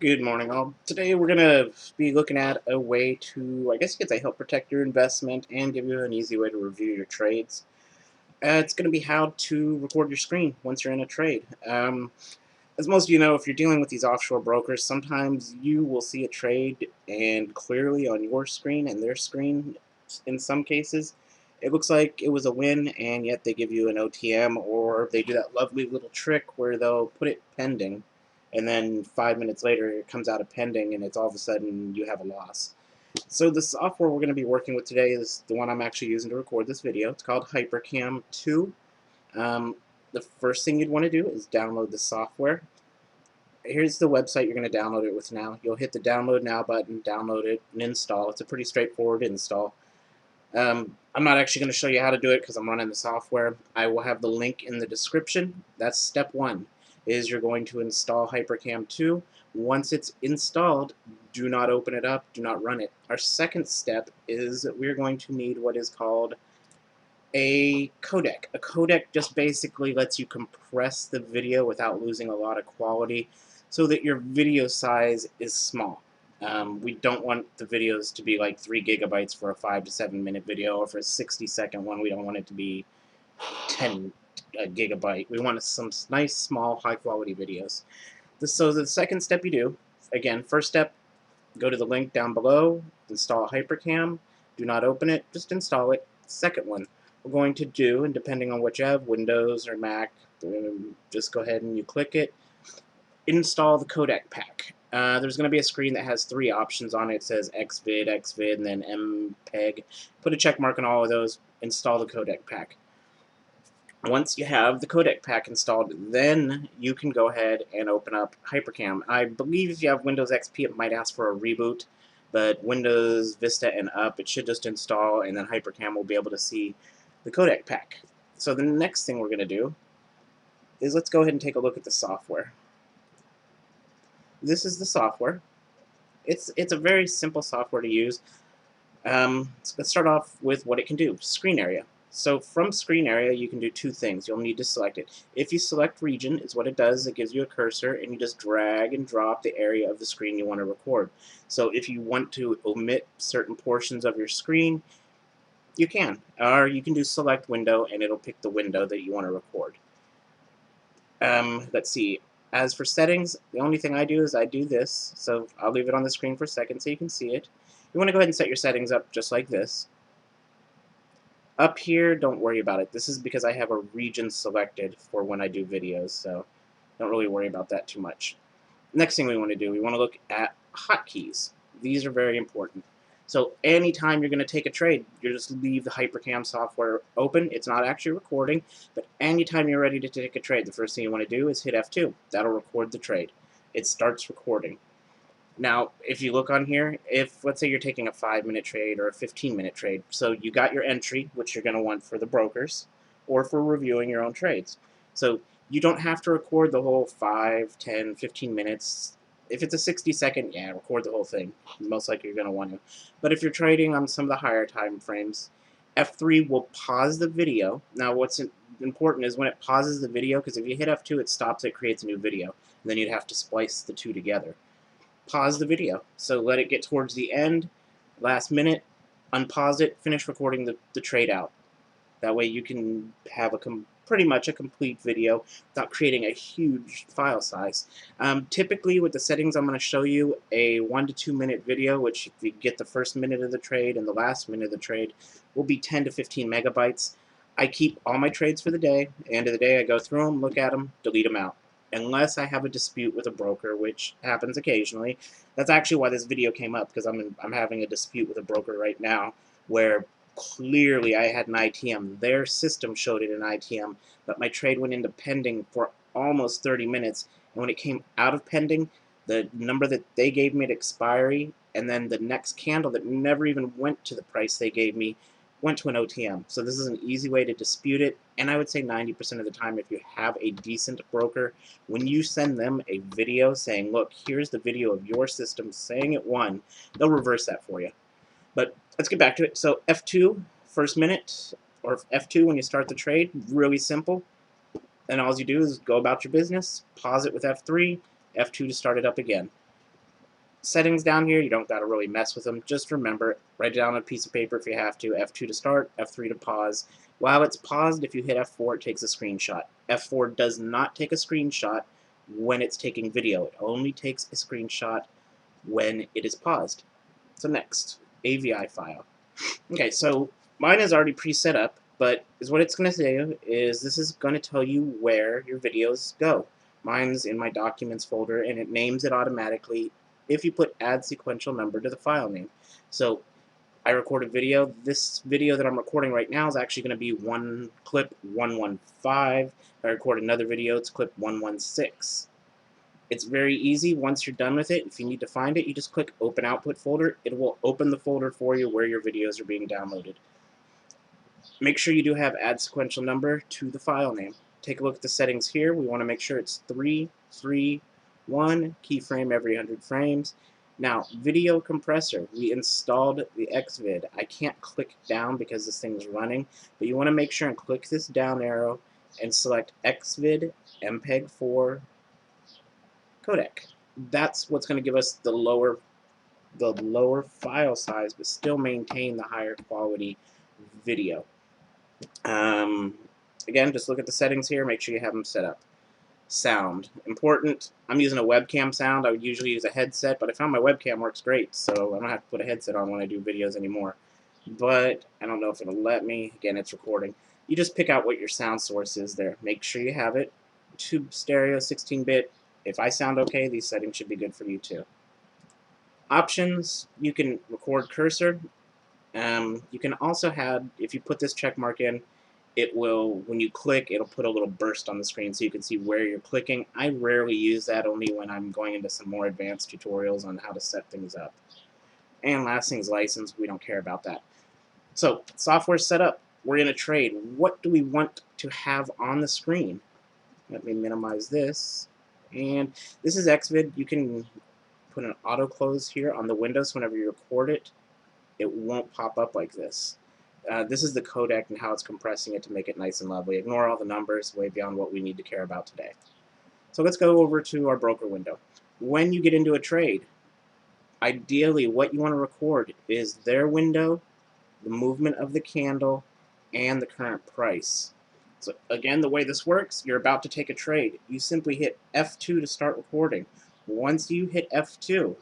Good morning, all. Today we're going to be looking at a way to, I guess you could say, help protect your investment and give you an easy way to review your trades. It's going to be how to record your screen once you're in a trade. As most of you know, if you're dealing with these offshore brokers, sometimes you will see a trade and clearly on your screen and their screen, in some cases, it looks like it was a win, and yet they give you an OTM, or they do that lovely little trick where they'll put it pending, and then 5 minutes later it comes out of pending, and it's all of a sudden you have a loss. So the software we're going to be working with today is the one I'm actually using to record this video. It's called HyperCam 2. Um, the first thing you'd want to do is download the software. Here's the website you're going to download it with now. You'll hit the download now button, download it, and install. It's a pretty straightforward install. I'm not actually going to show you how to do it because I'm running the software. I will have the link in the description. That's step one, is you're going to install HyperCam 2. Once it's installed, do not open it up, do not run it. Our second step is that we're going to need what is called a codec. A codec just basically lets you compress the video without losing a lot of quality so that your video size is small. We don't want the videos to be like 3 gigabytes for a 5 to 7 minute video, or for a 60-second one, we don't want it to be 10 gigabyte. We want some nice, small, high quality videos. So the second step you do, again, first step, go to the link down below, install HyperCam, do not open it, just install it. Second one, we're going to do, and depending on what you have, Windows or Mac, just go ahead and you click it, install the codec pack. There's going to be a screen that has 3 options on it. It says XVID, XVID, and then MPEG. Put a check mark on all of those, install the codec pack. Once you have the codec pack installed, then you can go ahead and open up HyperCam. I believe if you have Windows XP, it might ask for a reboot, but Windows Vista and up, it should just install, and then HyperCam will be able to see the codec pack. So the next thing we're going to do is let's go ahead and take a look at the software. This is the software. It's a very simple software to use. Let's start off with what it can do. Screen area. So from screen area, you can do 2 things. You'll need to select it. If you select region, it's what it does. It gives you a cursor, and you just drag and drop the area of the screen you want to record. So if you want to omit certain portions of your screen, you can. Or you can do select window, and it'll pick the window that you want to record. Let's see. As for settings, the only thing I do is I do this. So I'll leave it on the screen for a second so you can see it. You want to go ahead and set your settings up just like this. Up here, don't worry about it. This is because I have a region selected for when I do videos, so don't really worry about that too much. Next thing we want to do, we want to look at hotkeys. These are very important. So anytime you're going to take a trade, you just leave the HyperCam software open. It's not actually recording, but anytime you're ready to take a trade, the first thing you want to do is hit F2. That'll record the trade. It starts recording. Now, if you look on here, if let's say you're taking a 5-minute trade or a 15-minute trade, so you got your entry, which you're going to want for the brokers, or for reviewing your own trades. So you don't have to record the whole 5, 10, 15 minutes. If it's a 60-second, yeah, record the whole thing. Most likely you're going to want to. But if you're trading on some of the higher time frames, F3 will pause the video. Now, what's important is when it pauses the video, because if you hit F2, it stops, it creates a new video. And then you'd have to splice the two together. Pause the video. So let it get towards the end, last minute, unpause it, finish recording the trade out. That way you can have pretty much a complete video without creating a huge file size. Typically with the settings I'm going to show you, a 1 to 2 minute video, which if you get the first minute of the trade and the last minute of the trade, will be 10 to 15 megabytes. I keep all my trades for the day. At the end of the day, I go through them, look at them, delete them out. Unless I have a dispute with a broker, which happens occasionally. That's actually why this video came up, because I'm having a dispute with a broker right now where clearly I had an ITM. Their system showed it in ITM, but my trade went into pending for almost 30 minutes, and when it came out of pending, the number that they gave me at expiry, and then the next candle that never even went to the price they gave me, went to an OTM. So this is an easy way to dispute it, and I would say 90% of the time, if you have a decent broker, when you send them a video saying, look, here's the video of your system saying it won, they'll reverse that for you. But let's get back to it. So F2, first minute, or F2 when you start the trade, really simple. And all you do is go about your business, pause it with F3, F2 to start it up again. Settings down here, you don't got to really mess with them. Just remember, write it down on a piece of paper if you have to. F2 to start, F3 to pause. While it's paused, if you hit F4, it takes a screenshot. F4 does not take a screenshot when it's taking video. It only takes a screenshot when it is paused. So next, AVI file. Okay, so mine is already pre-set up, but is what it's going to do is this is going to tell you where your videos go. Mine's in my documents folder, and it names it automatically if you put add sequential number to the file name. So I record a video. This video that I'm recording right now is actually going to be one clip 115. If I record another video, it's clip 116. It's very easy. Once you're done with it, if you need to find it, you just click Open Output Folder. It will open the folder for you where your videos are being downloaded. Make sure you do have add sequential number to the file name. Take a look at the settings here. We want to make sure it's 331 keyframe every 100 frames. Now, video compressor. We installed the Xvid. I can't click down because this thing's running, but you want to make sure and click this down arrow and select Xvid MPEG-4 codec. That's what's going to give us the lower file size, but still maintain the higher quality video. Again, just look at the settings here. Make sure you have them set up. Sound, important. I'm using a webcam sound. I would usually use a headset, but I found my webcam works great, so I don't have to put a headset on when I do videos anymore. But I don't know if it'll let me. Again, it's recording. You just pick out what your sound source is there. Make sure you have it. Tube stereo, 16-bit. If I sound okay, these settings should be good for you too. Options, you can record cursor. You can also have, if you put this check mark in, it will, when you click, it'll put a little burst on the screen so you can see where you're clicking. I rarely use that, only when I'm going into some more advanced tutorials on how to set things up. And last thing is license. We don't care about that. So, software setup. We're in a trade. What do we want to have on the screen? Let me minimize this. And this is Xvid. You can put an auto close here on the window, so whenever you record it, it won't pop up like this. This is the codec and how it's compressing it to make it nice and lovely. Ignore all the numbers, way beyond what we need to care about today. So let's go over to our broker window. When you get into a trade, ideally what you want to record is their window, the movement of the candle, and the current price. So again, the way this works, you're about to take a trade. You simply hit F2 to start recording. Once you hit F2,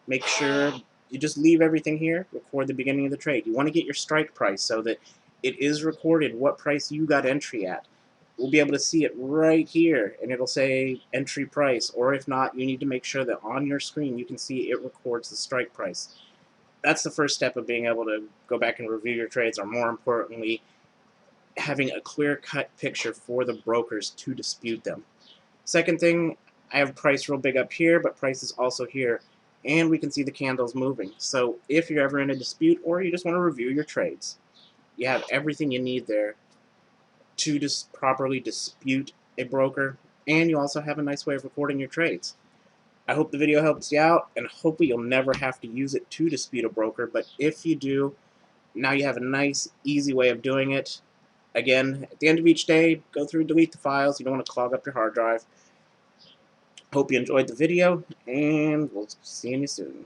make sure you just leave everything here, record the beginning of the trade. You want to get your strike price so that it is recorded what price you got entry at. We'll be able to see it right here, and it'll say entry price, or if not, you need to make sure that on your screen you can see it records the strike price. That's the first step of being able to go back and review your trades, or more importantly, having a clear-cut picture for the brokers to dispute them. Second thing, I have price real big up here, but price is also here. And we can see the candles moving. So if you're ever in a dispute or you just want to review your trades, you have everything you need there to just properly dispute a broker, and you also have a nice way of recording your trades. I hope the video helps you out, and hopefully you'll never have to use it to dispute a broker, but if you do, now you have a nice, easy way of doing it. Again, at the end of each day, go through and delete the files. You don't want to clog up your hard drive. Hope you enjoyed the video, and we'll see you soon.